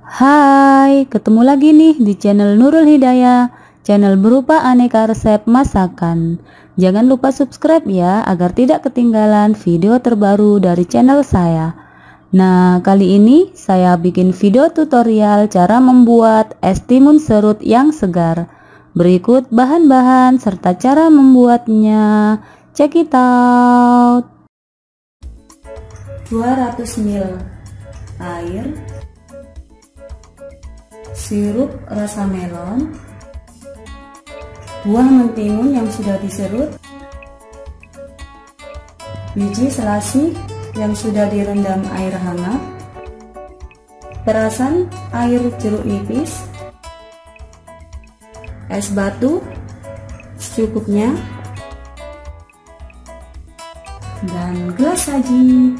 Hai, ketemu lagi nih di channel Nurul Hidayah, channel berupa aneka resep masakan. Jangan lupa subscribe ya, agar tidak ketinggalan video terbaru dari channel saya. Nah, kali ini saya bikin video tutorial cara membuat es timun serut yang segar. Berikut bahan-bahan serta cara membuatnya. Check it out. 200 ml air, sirup rasa melon, buah mentimun yang sudah diserut, biji selasih yang sudah direndam air hangat, perasan air jeruk nipis, es batu secukupnya, dan gelas saji.